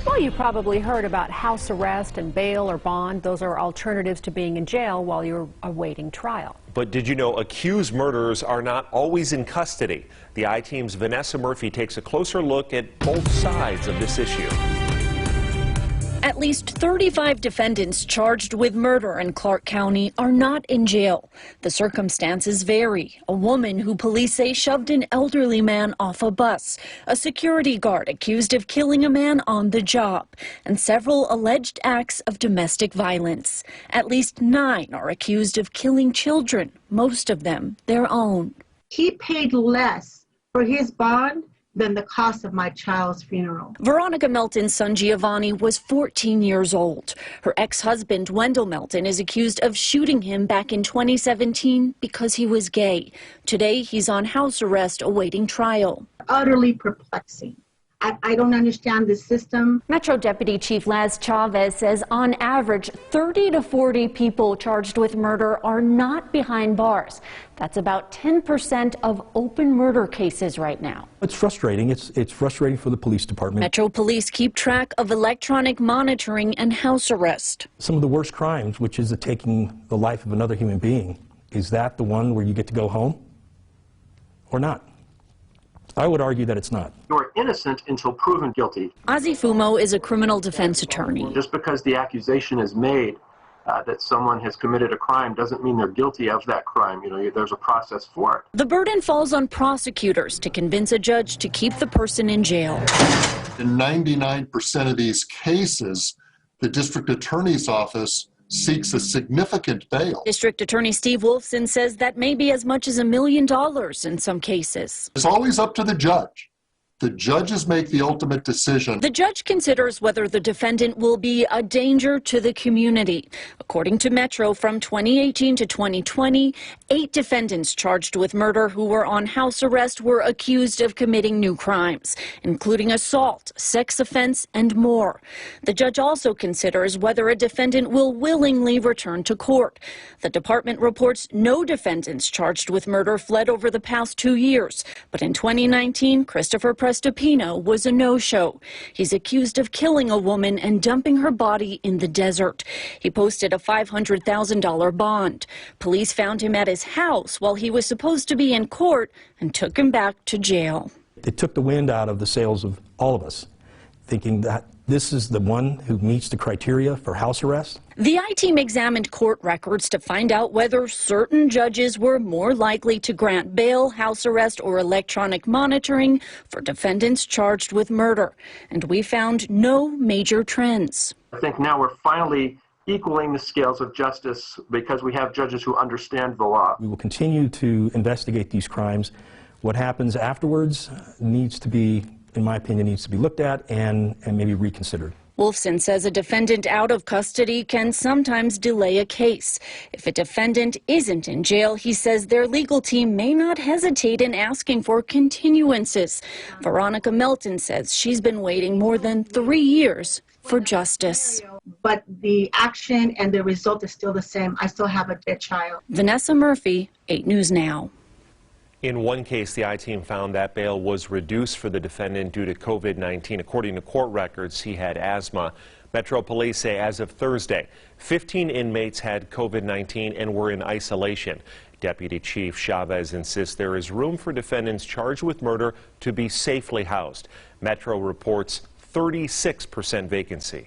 Well, you probably heard about house arrest and bail or bond. Those are alternatives to being in jail while you're awaiting trial. But did you know accused murderers are not always in custody? The I-Team's Vanessa Murphy takes a closer look at both sides of this issue. At least 35 defendants charged with murder in Clark County are not in jail. The circumstances vary. A woman who police say shoved an elderly man off a bus, a security guard accused of killing a man on the job, and several alleged acts of domestic violence. At least 9 are accused of killing children, most of them their own. He paid less for his bond than the cost of my child's funeral. Veronica Melton's son Giovanni was 14 years old. Her ex-husband Wendell Melton is accused of shooting him back in 2017 because he was gay. Today he's on house arrest awaiting trial. Utterly perplexing. I don't understand the system. Metro Deputy Chief Laz Chavez says on average 30 to 40 people charged with murder are not behind bars. That's about 10% of open murder cases right now. It's frustrating. It's frustrating for the police department. Metro Police keep track of electronic monitoring and house arrest. Some of the worst crimes, which is taking the life of another human being, is that the one where you get to go home or not? I would argue that it's not. You're innocent until proven guilty. Ozzy Fumo is a criminal defense attorney. Just because the accusation is made that someone has committed a crime doesn't mean they're guilty of that crime. You know, there's a process for it. The burden falls on prosecutors to convince a judge to keep the person in jail. In 99% of these cases, the district attorney's office seeks a significant bail. District Attorney Steve Wolfson says that may be as much as $1 million in some cases. It's always up to the judge. The judges make the ultimate decision. The judge considers whether the defendant will be a danger to the community. According to Metro, from 2018 to 2020, 8 defendants charged with murder who were on house arrest were accused of committing new crimes, including assault, sex offense, and more. The judge also considers whether a defendant will willingly return to court. The department reports no defendants charged with murder fled over the past 2 years, but in 2019, Christopher Prestopino was a no-show. He's accused of killing a woman and dumping her body in the desert. He posted a $500,000 bond. Police found him at his house while he was supposed to be in court and took him back to jail. It took the wind out of the sails of all of us, thinking that this is the one who meets the criteria for house arrest. The I-Team examined court records to find out whether certain judges were more likely to grant bail, house arrest, or electronic monitoring for defendants charged with murder. And we found no major trends. I think now we're finally equaling the scales of justice because we have judges who understand the law. We will continue to investigate these crimes. What happens afterwards needs to be, in my opinion, needs to be looked at and maybe reconsidered. Wolfson says a defendant out of custody can sometimes delay a case. If a defendant isn't in jail, he says their legal team may not hesitate in asking for continuances. Veronica Melton says she's been waiting more than 3 years for justice. But the action and the result is still the same. I still have a dead child. Vanessa Murphy, 8 News Now. In one case, the I-Team found that bail was reduced for the defendant due to COVID-19. According to court records, he had asthma. Metro Police say as of Thursday, 15 inmates had COVID-19 and were in isolation. Deputy Chief Chavez insists there is room for defendants charged with murder to be safely housed. Metro reports 36% vacancy.